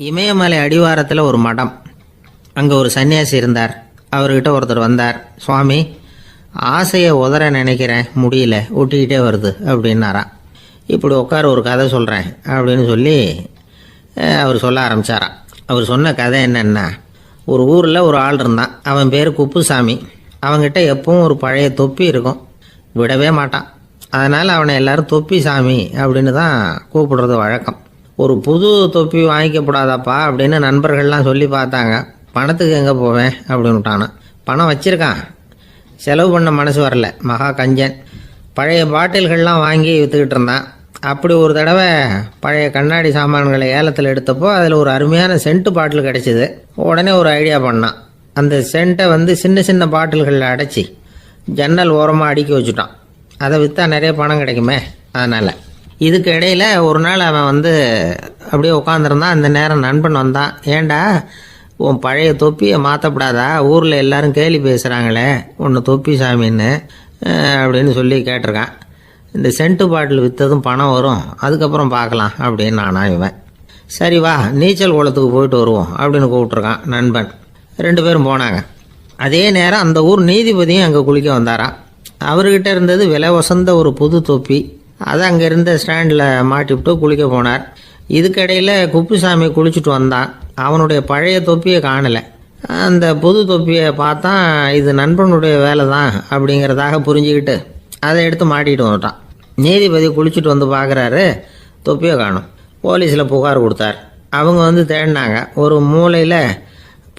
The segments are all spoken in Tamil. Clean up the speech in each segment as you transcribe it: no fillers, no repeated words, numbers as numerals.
இமயமலை அடிவாரத்தில் ஒரு மடம். அங்கே ஒரு சன்னியாசி இருந்தார். அவர்கிட்ட ஒருத்தர் வந்தார். சுவாமி, ஆசையை உதற நினைக்கிறேன், முடியல, ஒட்டிக்கிட்டே வருது அப்படின்னாராம். இப்படி உட்கார, ஒரு கதை சொல்கிறேன் அப்படின்னு சொல்லி அவர் சொல்ல ஆரம்பித்தாராம். அவர் சொன்ன கதை என்னென்னா, ஒரு ஊரில் ஒரு ஆள் இருந்தான். அவன் பேர் குப்புசாமி. அவன்கிட்ட எப்பவும் ஒரு பழைய தொப்பி இருக்கும், விடவே மாட்டான். அதனால் அவனை எல்லாரும் தொப்பி சாமி அப்படின்னு தான் கூப்பிடுறது வழக்கம். ஒரு புது தொப்பி வாங்கிக்கப்படாதாப்பா அப்படின்னு நண்பர்கள்லாம் சொல்லி பார்த்தாங்க. பணத்துக்கு எங்கே போவேன் அப்படின்னு விட்டானான். பணம் வச்சுருக்கான், செலவு பண்ண மனசு வரல, மகா கஞ்சன். பழைய பாட்டில்கள்லாம் வாங்கி விற்றுக்கிட்டு இருந்தான். அப்படி ஒரு தடவை பழைய கண்ணாடி சாமான்களை ஏலத்தில் எடுத்தப்போ அதில் ஒரு அருமையான சென்ட்டு பாட்டில் கிடச்சிது. உடனே ஒரு ஐடியா பண்ணான். அந்த சென்ட்டை சின்ன சின்ன பாட்டில்களில் அடைச்சி ஜன்னல் ஓரமாக அடுக்கி வச்சுட்டான். அதை விற்றா நிறைய பணம் கிடைக்குமே, அதனால். இதுக்கு இடையில் ஒரு நாள் அவன் அப்படியே உட்காந்துருந்தான். அந்த நேரம் நண்பன் வந்தான். ஏண்டா, உன் பழைய தொப்பியை மாற்றப்படாதா? ஊரில் எல்லாரும் கேலி பேசுகிறாங்களே உன்னை தொப்பி சாமின்னு அப்படின்னு சொல்லி கேட்டிருக்கான். இந்த சென்ட்டு பாட்டில் விற்றதும் பணம் வரும், அதுக்கப்புறம் பார்க்கலாம் அப்படின்னு நானா இவன். சரி வா, நீச்சல் குளத்துக்கு போயிட்டு வருவோம் அப்படின்னு கூப்பிட்ருக்கான் நண்பன். 2 பேரும் போனாங்க. அதே நேரம் அந்த ஊர் நீதிபதியும் அங்கே குளிக்க வந்தாராம். அவர்கிட்ட இருந்தது விலை வசந்த ஒரு புது தொப்பி. அதை அங்கே இருந்த ஸ்டாண்டில் மாட்டிவிட்டு குளிக்க போனார். இதுக்கிடையில் குப்புசாமி குளிச்சுட்டு வந்தான். அவனுடைய பழைய தொப்பியை காணலை. அந்த புது தொப்பியை பார்த்தா இது நண்பனுடைய வேலை தான் அப்படிங்கிறதாக புரிஞ்சுக்கிட்டு அதை எடுத்து மாட்டிகிட்டு வந்துட்டான். நீதிபதி குளிச்சுட்டு வந்து பார்க்குறாரு, தொப்பியை காணும். போலீஸில் புகார் கொடுத்தார். அவங்க தேடினாங்க. ஒரு மூலையில்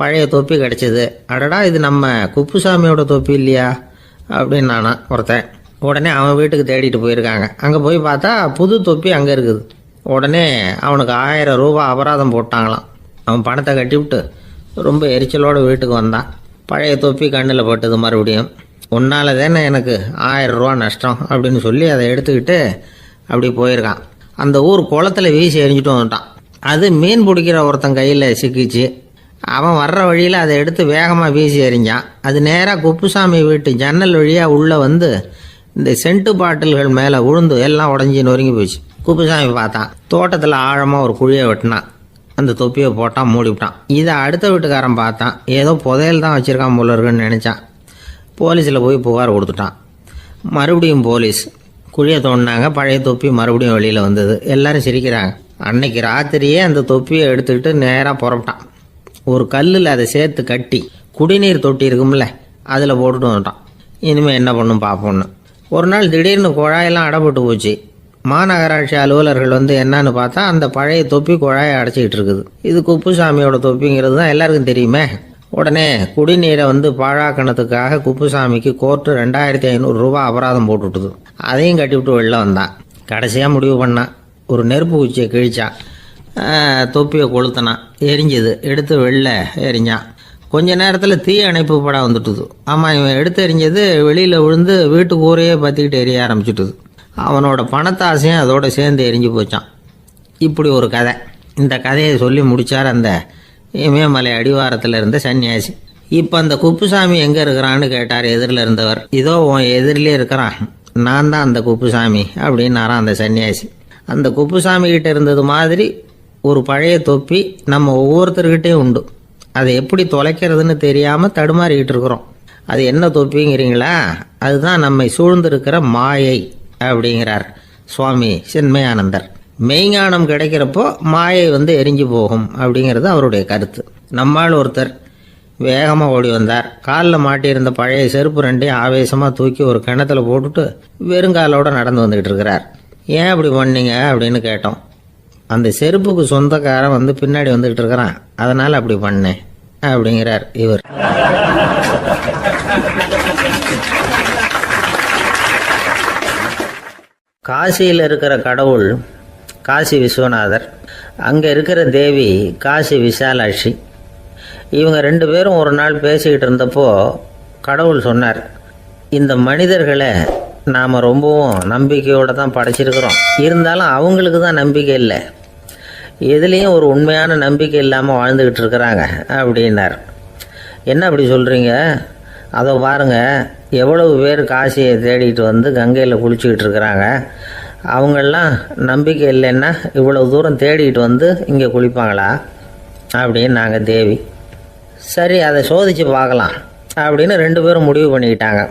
பழைய தொப்பி கிடச்சிது. அடடா, இது நம்ம குப்புசாமியோட தொப்பி இல்லையா அப்படின்னு நானா ஒருத்தன். உடனே அவன் வீட்டுக்கு தேடிட்டு போயிருக்காங்க. அங்கே போய் பார்த்தா புது தொப்பி அங்கே இருக்குது. உடனே அவனுக்கு 1000 ரூபாய் அபராதம் போட்டாங்களாம். அவன் பணத்தை கட்டிவிட்டு ரொம்ப எரிச்சலோடு வீட்டுக்கு வந்தான். பழைய தொப்பி கண்ணில் பட்டது. மறுபடியும், உன்னால் தானே எனக்கு 1000 ரூபா நஷ்டம் அப்படின்னு சொல்லி அதை எடுத்துக்கிட்டு அப்படி போயிருக்கான். அந்த ஊர் குளத்தில் வீசி எரிஞ்சிட்டு வந்துட்டான். அது மீன் பிடிக்கிற ஒருத்தன் கையில் சிக்கிச்சு. அவன் வர்ற வழியில் அதை எடுத்து வேகமாக வீசி எறிஞ்சான். அது நேராக குப்புசாமி வீட்டு ஜன்னல் வழியாக உள்ளே இந்த சென்ட்டு பாட்டில்கள் மேலே விழுந்து எல்லாம் உடஞ்சி நொறுங்கி போச்சு. குப்புசாமி பார்த்தான். தோட்டத்தில் ஆழமாக ஒரு குழியை வெட்டினான். அந்த தொப்பியை போட்டான், மூடிவிட்டான். இதை அடுத்த வீட்டுக்காரன் பார்த்தான். ஏதோ புதையல் தான் வச்சுருக்கான் போல இருக்குன்னு நினச்சான். போலீஸில் போய் புகார் கொடுத்துட்டான். மறுபடியும் போலீஸ் குழியை தோண்டினாங்க. பழைய தொப்பி மறுபடியும் வெளியில் வந்தது. எல்லாரும் சிரிக்கிறாங்க. அன்னைக்கு ராத்திரியே அந்த தொப்பியை எடுத்துக்கிட்டு நேராக புறப்பட்டான். ஒரு கல்லில் அதை சேர்த்து கட்டி குடிநீர் தொட்டி இருக்கும்ல, அதில் போட்டுட்டு வந்துட்டான். இனிமேல் என்ன பண்ணும் பார்ப்போன்னு. ஒரு நாள் திடீர்னு குழாயெல்லாம் அடைப்பட்டு போச்சு. மாநகராட்சி அலுவலர்கள் என்னன்னு பார்த்தா அந்த பழைய தொப்பி குழாயை அடைச்சிக்கிட்டு இருக்குது. இது குப்புசாமியோட தொப்பிங்கிறது தான் எல்லாருக்கும் தெரியுமே. உடனே குடிநீரை பாழாக்கணத்துக்காக குப்புசாமிக்கு கோர்ட்டு 2500 ரூபாய் அபராதம் போட்டுவிட்டுது. அதையும் கட்டிவிட்டு வெளில வந்தான். கடைசியாக முடிவு பண்ணான். ஒரு நெருப்பு குச்சியை கிழிச்சான். தொப்பியை கொளுத்தினான். எரிஞ்சுது. எடுத்து வெளில எரிஞ்சான். கொஞ்ச நேரத்தில் தீ அணைப்பு படம் வந்துட்டுது. ஆமாம், இவன் எடுத்து எரிஞ்சது வெளியில் விழுந்து வீட்டு கூரையே பற்றிக்கிட்டு எரிய ஆரம்பிச்சுட்டுது. அவனோட பணத்தாசையும் அதோடு சேர்ந்து எரிஞ்சு போச்சான். இப்படி ஒரு கதை. இந்த கதையை சொல்லி முடித்தார் அந்த இமயமலை அடிவாரத்தில் இருந்த சன்னியாசி. இப்போ அந்த குப்புசாமி எங்கே இருக்கிறான்னு கேட்டார் எதிரில் இருந்தவர். இதோ உன் எதிரிலே இருக்கிறான், நான் தான் அந்த குப்புசாமி அப்படின்னாரான் அந்த சன்னியாசி. அந்த குப்புசாமி கிட்ட இருந்தது மாதிரி ஒரு பழைய தொப்பி நம்ம ஒவ்வொருத்தர்கிட்டையும் உண்டு. அதை எப்படி தொலைக்கிறதுன்னு தெரியாமல் தடுமாறிக்கிட்டு இருக்கிறோம். அது என்ன தொப்பிங்கிறீங்களா? அதுதான் நம்மை சூழ்ந்திருக்கிற மாயை அப்படிங்கிறார் சுவாமி சின்மயானந்தர். மெய்ஞானம் கிடைக்கிறப்போ மாயை எரிஞ்சு போகும் அப்படிங்கிறது அவருடைய கருத்து. நம்மால் ஒருத்தர் வேகமாக ஓடி வந்தார். காலில் மாட்டியிருந்த பழைய செருப்பு 2ஐயும் ஆவேசமாக தூக்கி ஒரு கிணத்துல போட்டுட்டு வெறுங்காலோடு நடந்து வந்துக்கிட்டு இருக்கிறார். ஏன் அப்படி பண்ணீங்க அப்படின்னு கேட்டோம். அந்த செருப்புக்கு சொந்தக்காரன் பின்னாடி வந்துக்கிட்டு இருக்கிறான், அதனால் அப்படி பண்ணேன் அப்படிங்கிறார் இவர். காசியில் இருக்கிற கடவுள் காசி விஸ்வநாதர், அங்கே இருக்கிற தேவி காசி விசாலாட்சி. இவங்க 2 பேரும் ஒரு நாள் பேசிக்கிட்டு இருந்தப்போ கடவுள் சொன்னார், இந்த மனிதர்களை நாம் ரொம்பவும் நம்பிக்கையோடு தான் படைச்சிருக்கிறோம். இருந்தாலும் அவங்களுக்கு தான் நம்பிக்கை இல்லை, எதுலேயும் ஒரு உண்மையான நம்பிக்கை இல்லாமல் வாழ்ந்துக்கிட்டு இருக்கிறாங்க அப்படின்னார். என்ன அப்படி சொல்கிறீங்க? அதை பாருங்கள், எவ்வளவு பேர் காசியை தேடிட்டு கங்கையில் குளிச்சுக்கிட்டு இருக்கிறாங்க. அவங்களெலாம் நம்பிக்கை இல்லைன்னா இவ்வளவு தூரம் தேடிட்டு இங்கே குளிப்பாங்களா? அப்படின்னு நாங்கள் தேவி. சரி, அதை சோதித்து பார்க்கலாம் அப்படின்னு 2 பேரும் முடிவு பண்ணிக்கிட்டாங்க.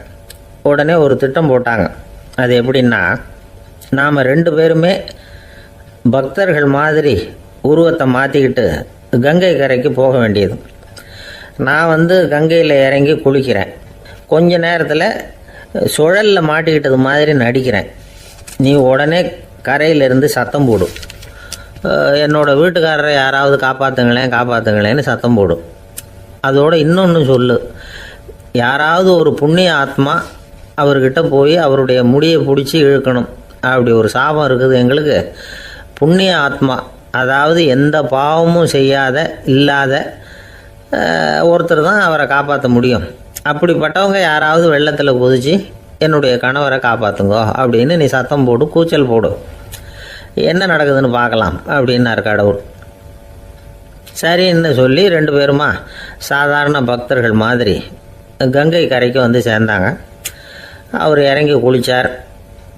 உடனே ஒரு திட்டம் போட்டாங்க. அது எப்படின்னா, நாம் 2 பேருமே பக்தர்கள் மாதிரி உருவத்தை மாற்றிக்கிட்டு கங்கை கரைக்கு போக வேண்டியது. நான் கங்கையில் இறங்கி குளிக்கிறேன். கொஞ்ச நேரத்தில் சுழலில் மாட்டிக்கிட்டது மாதிரி நடிக்கிறேன். நீ உடனே கரையிலிருந்து சத்தம் போடும். என்னோடய வீட்டுக்காரரை யாராவது காப்பாற்றுங்களேன்னு சத்தம் போடும். அதோடு இன்னொன்று சொல்லு, யாராவது ஒரு புண்ணிய ஆத்மா அவர்கிட்ட போய் அவருடைய முடியை பிடிச்சி இழுக்கணும். அப்படி ஒரு சாபம் இருக்குது எங்களுக்கு. புண்ணிய ஆத்மா, அதாவது எந்த பாவமும் செய்யாத இல்லாத ஒருத்தர் தான் அவரை காப்பாற்ற முடியும். அப்படிப்பட்டவங்க யாராவது வெள்ளத்தில் குதிச்சு என்னுடைய கணவரை காப்பாற்றுங்கோ அப்படின்னு நீ சத்தம் போடு, கூச்சல் போடு, என்ன நடக்குதுன்னு பார்க்கலாம் அப்படின்னார் கடவுள். சரின்னு சொல்லி 2 பேருமா சாதாரண பக்தர்கள் மாதிரி கங்கை கரைக்கு சேர்ந்தாங்க. அவர் இறங்கி குளித்தார்.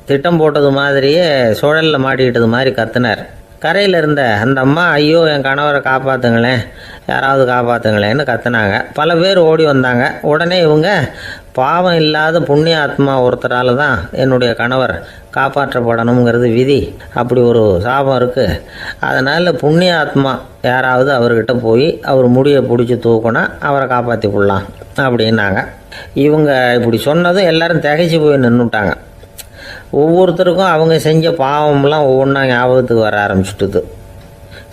திட்டம் போட்டது மாதிரியே சுழலில் மாட்டிக்கிட்டது மாதிரி கத்துனார். கரையில் இருந்த அந்த அம்மா, ஐயோ என் கணவரை காப்பாற்றுங்களேன், யாராவது காப்பாற்றுங்களேன்னு கத்துனாங்க. பல பேர் ஓடி வந்தாங்க. உடனே இவங்க, பாவம் இல்லாத புண்ணிய ஆத்மா ஒருத்தரால் தான் என்னுடைய கணவர் காப்பாற்றப்படணுங்கிறது விதி, அப்படி ஒரு சாபம் இருக்குது, அதனால் புண்ணிய ஆத்மா யாராவது அவர்கிட்ட போய் அவர் முடியை பிடிச்சி தூக்கினா அவரை காப்பாற்றி கொள்ளலாம் அப்படின்னாங்க. இவங்க இப்படி சொன்னதும் எல்லாரும் திகைச்சு போய் நின்றுட்டாங்க. ஒவ்வொருத்தருக்கும் அவங்க செஞ்ச பாவம்லாம் ஒவ்வொன்றா ஞாபகத்துக்கு வர ஆரம்பிச்சுட்டுது.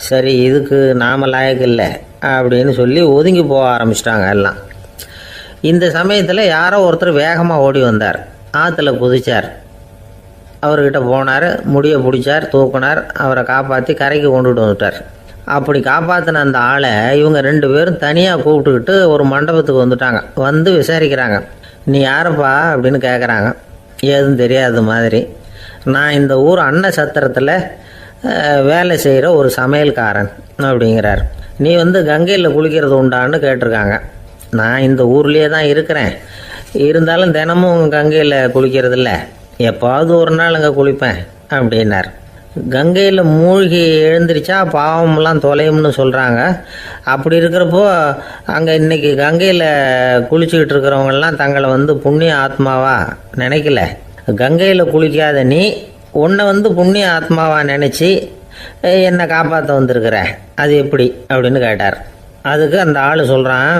சரி, இதுக்கு நாம் லாயக்கு இல்லை அப்படின்னு சொல்லி ஒதுங்கி போக ஆரம்பிச்சிட்டாங்க எல்லாம். இந்த சமயத்தில் யாரோ ஒருத்தர் வேகமாக ஓடி வந்தார். ஆற்றுல குதிச்சார். அவர்கிட்ட போனார், முடியை பிடிச்சார், தூக்கினார், அவரை காப்பாற்றி கரைக்கு கொண்டுட்டு வந்துட்டார். அப்படி காப்பாற்றின அந்த ஆளை இவங்க 2 பேரும் தனியாக கூப்பிட்டுக்கிட்டு ஒரு மண்டபத்துக்கு வந்துட்டாங்க. விசாரிக்கிறாங்க. நீ யாரப்பா அப்படின்னு கேட்குறாங்க. ஏதும் தெரியாத மாதிரி. நான் இந்த ஊர் அன்ன சத்திரத்தில் வேலை செய்கிற ஒரு சமையல்காரன் அப்படிங்கிறார். நீ கங்கையில் குளிக்கிறது உண்டான்னு கேட்டிருக்காங்க. நான் இந்த ஊர்லேயே தான் இருக்கிறேன், இருந்தாலும் தினமும் கங்கையில் குளிக்கிறது இல்லை, எப்பாவது ஒரு நாள் அங்கே குளிப்பேன் அப்படின்னார். கங்கையில் மூழ்கி எழுந்திரிச்சா பாவமெல்லாம் தொலையும்னு சொல்கிறாங்க. அப்படி இருக்கிறப்போ அங்கே இன்றைக்கி கங்கையில் குளிச்சுக்கிட்டு இருக்கிறவங்கெல்லாம் தங்களை புண்ணிய ஆத்மாவா நினைக்கல. கங்கையில் குளிக்காத நீ உன்னை புண்ணிய ஆத்மாவா நினச்சி என்னை காப்பாற்ற வந்திருக்கிற, அது எப்படி அப்படின்னு கேட்டார். அதுக்கு அந்த ஆள் சொல்கிறான்,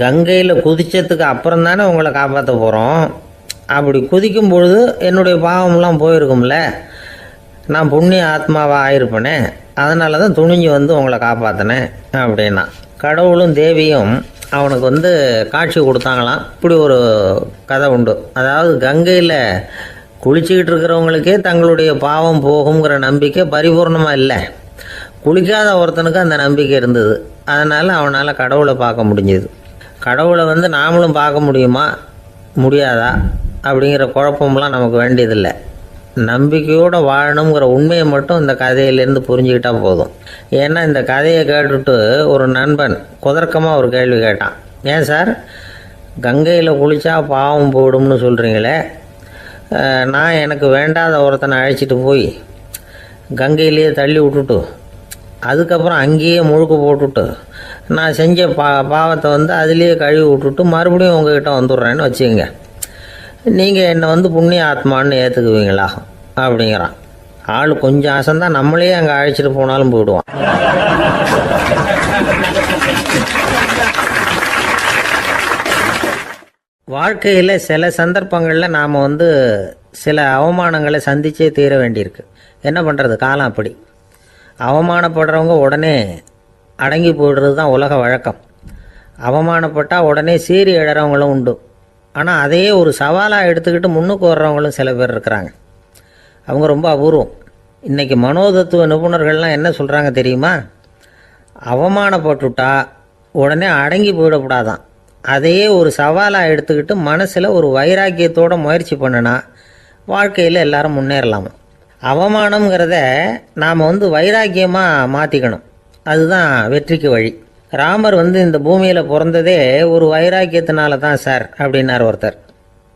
கங்கையில் குதித்ததுக்கு அப்புறம் தானே உங்களை காப்பாற்ற போகிறோம். அப்படி குதிக்கும் பொழுது என்னுடைய பாவமெல்லாம் போயிருக்கும்ல, நான் புண்ணிய ஆத்மாவாக ஆயிருப்பேனே, அதனால தான் துணிஞ்சு உங்களை காப்பாற்றினேன் அப்படின்னா. கடவுளும் தேவியும் அவனுக்கு காட்சி கொடுத்தாங்களாம். இப்படி ஒரு கதை உண்டு. அதாவது கங்கையில் குளிச்சுக்கிட்டு இருக்கிறவங்களுக்கே தங்களுடைய பாவம் போகுங்கிற நம்பிக்கை பரிபூர்ணமாக இல்லை. குளிக்காத ஒருத்தனுக்கு அந்த நம்பிக்கை இருந்தது. அதனால் அவனால் கடவுளை பார்க்க முடிஞ்சது. கடவுளை நாமளும் பார்க்க முடியுமா முடியாதா அப்படிங்கிற குழப்பம்லாம் நமக்கு வேண்டியதில்லை. நம்பிக்கையோடு வாழணுங்கிற உண்மையை மட்டும் இந்த கதையிலேருந்து புரிஞ்சுக்கிட்டால் போதும். ஏன்னா இந்த கதையை கேட்டுட்டு ஒரு நண்பன் குதர்க்கமாக ஒரு கேள்வி கேட்டான். ஏன் சார், கங்கையில் குளித்தா பாவம் போடும்னு சொல்கிறீங்களே, நான் எனக்கு வேண்டாத ஒருத்தனை அழைச்சிட்டு போய் கங்கையிலேயே தள்ளி விட்டுட்டு அதுக்கப்புறம் அங்கேயே முழுக்க போட்டுட்டு நான் செஞ்ச பாவத்தை அதுலேயே கழுவி விட்டுட்டு மறுபடியும் உங்ககிட்ட வந்துடுறேன்னு வச்சுக்கோங்க, நீங்கள் என்னை புண்ணிய ஆத்மான்னு ஏற்றுக்குவீங்களா அப்படிங்கிறான். ஆள் கொஞ்சம் ஆசைந்தான், நம்மளே அங்கே அழைச்சிட்டு போனாலும் போயிடுவான். வாழ்க்கையில் சில சந்தர்ப்பங்களில் நாம் சில அவமானங்களை சந்திச்சே தீர வேண்டியிருக்கு. என்ன பண்ணுறது, காலம் அப்படி. அவமானப்படுறவங்க உடனே அடங்கி போயிடுறது தான் உலக வழக்கம். அவமானப்பட்டால் உடனே சீறி எழறவங்களும் உண்டு. ஆனால் அதையே ஒரு சவாலாக எடுத்துக்கிட்டு முன்னுக்கு வர்றவங்களும் சில பேர் இருக்கிறாங்க. அவங்க ரொம்ப அபூர்வம். இன்றைக்கி மனோதத்துவ நிபுணர்கள்லாம் என்ன சொல்கிறாங்க தெரியுமா? அவமானப்பட்டுட்டா உடனே அடங்கி போயிடக்கூடாதான். அதையே ஒரு சவாலாக எடுத்துக்கிட்டு மனசில் ஒரு வைராக்கியத்தோடு முயற்சி பண்ணினா வாழ்க்கையில் எல்லாரும் முன்னேறலாமா. அவமானங்கிறத நாம் வைராக்கியமாக மாற்றிக்கணும். அதுதான் வெற்றிக்கு வழி. ராமர் இந்த பூமியில் பிறந்ததே ஒரு வைராக்கியத்தினால தான் சார் அப்படின்னார் ஒருத்தர்.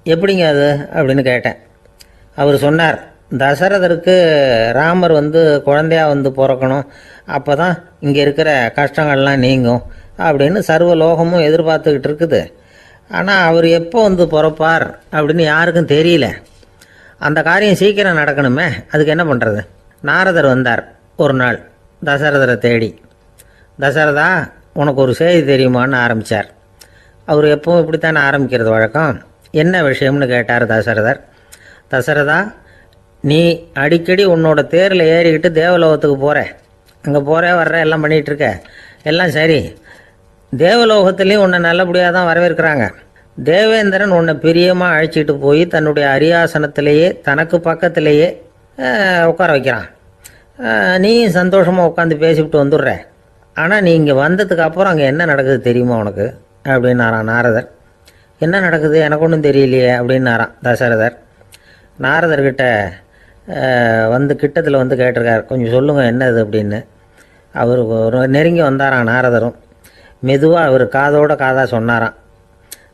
எப்படிங்க அது அப்படின்னு கேட்டேன். அவர் சொன்னார், தசரதருக்கு ராமர் குழந்தையா பிறக்கணும், அப்போ தான் இங்கே இருக்கிற கஷ்டங்கள்லாம் நீங்கும் அப்படின்னு சர்வ லோகமும் எதிர்பார்த்துக்கிட்டு இருக்குது. ஆனால் அவர் எப்போ பிறப்பார் அப்படின்னு யாருக்கும் தெரியல. அந்த காரியம் சீக்கிரம் நடக்கணுமே, அதுக்கு என்ன பண்ணுறது? நாரதர் வந்தார் ஒரு நாள் தசரதரை தேடி. தசரதா, உனக்கு ஒரு செய்தி தெரியுமான்னு ஆரம்பித்தார். அவர் எப்பவும் இப்படித்தானே ஆரம்பிக்கிறது வழக்கம். என்ன விஷயம்னு கேட்டார் தசரதர். தசரதா, நீ அடிக்கடி உன்னோட தேரில் ஏறிக்கிட்டு தேவலோகத்துக்கு போகிற, அங்கே போகிற வர்ற எல்லாம் பண்ணிகிட்ருக்க, எல்லாம் சரி. தேவலோகத்துலேயும் உன்னை நல்லபடியாக தான் வரவேற்கிறாங்க. தேவேந்திரன் உன்னை பிரியமாக அழைச்சிட்டு போய் தன்னுடைய அரியாசனத்திலேயே தனக்கு பக்கத்திலேயே உட்கார வைக்கிறான். நீயும் சந்தோஷமாக உட்காந்து பேசிவிட்டு வந்துடுற. ஆனால் நீ இங்கே வந்ததுக்கு அப்புறம் அங்கே என்ன நடக்குது தெரியுமா உனக்கு அப்படின்னாரான் நாரதர். என்ன நடக்குது எனக்கு ஒன்றும் தெரியலையே அப்படின்னாரான் தசரதர். நாரதர்கிட்ட கிட்டத்தில் கேட்டிருக்கார், கொஞ்சம் சொல்லுங்கள் என்னது அப்படின்னு. அவர் நெருங்கி வந்தாரான் நாரதரும். மெதுவாக அவர் காதோட காதாக சொன்னாராம்.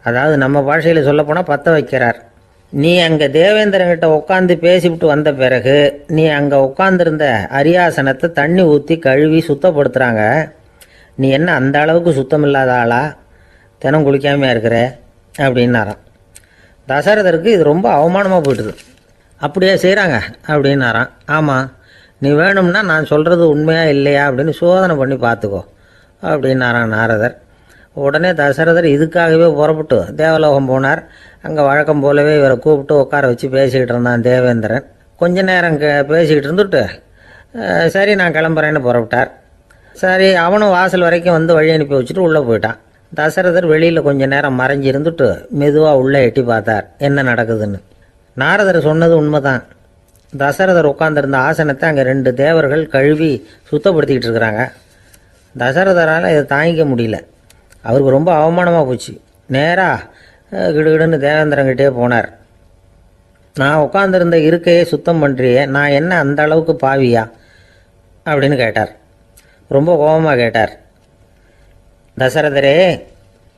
அதாவது நம்ம பாஷையில் சொல்லப்போனால் பற்ற வைக்கிறார். நீ அங்கே தேவேந்திரங்கிட்ட உட்காந்து பேசிவிட்டு வந்த பிறகு நீ அங்கே உட்காந்துருந்த அரியாசனத்தை தண்ணி ஊற்றி கழுவி சுத்தப்படுத்துகிறாங்க. நீ என்ன அந்த அளவுக்கு சுத்தம் இல்லாத ஆளா, தினம் குளிக்காமையாக இருக்கிற அப்படின்னாராம். தசரதருக்கு இது ரொம்ப அவமானமாக போயிட்டுது. அப்படியே செய்கிறாங்க அப்படின்னாராம். ஆமாம், நீ வேணும்னா நான் சொல்கிறது உண்மையா இல்லையா அப்படின்னு சோதனை பண்ணி பார்த்துக்கோ அப்படின்னாரான் நாரதர். உடனே தசரதர் இதுக்காகவே புறப்பட்டு தேவலோகம் போனார். அங்கே வழக்கம் போலவே இவரை கூப்பிட்டு உட்கார வச்சு பேசிக்கிட்டு இருந்தான் தேவேந்திரன். கொஞ்ச நேரம் பேசிக்கிட்டு இருந்துட்டு சரி நான் கிளம்புறேன்னு புறப்பட்டார். சரி, அவனும் வாசல் வரைக்கும் வழி அனுப்பி வச்சுட்டு உள்ளே போயிட்டான். தசரதர் வெளியில் கொஞ்ச நேரம் மறைஞ்சி இருந்துட்டு மெதுவாக உள்ளே எட்டி பார்த்தார் என்ன நடக்குதுன்னு. நாரதர் சொன்னது உண்மைதான். தசரதர் உட்காந்துருந்த ஆசனத்தை அங்கே 2 தேவர்கள் கழுவி சுத்தப்படுத்திக்கிட்டு இருக்கிறாங்க. தசரதரால் இதை தாங்கிக்க முடியல. அவருக்கு ரொம்ப அவமானமாக போச்சு. நேராக கிடுகிடுன்னு தேவேந்திரங்கிட்டே போனார். நான் உட்காந்துருந்த இருக்கையே சுத்தம் பண்ணுறியே, நான் என்ன அந்த அளவுக்கு பாவியா அப்படின்னு கேட்டார். ரொம்ப கோபமாக கேட்டார். தசரதரே,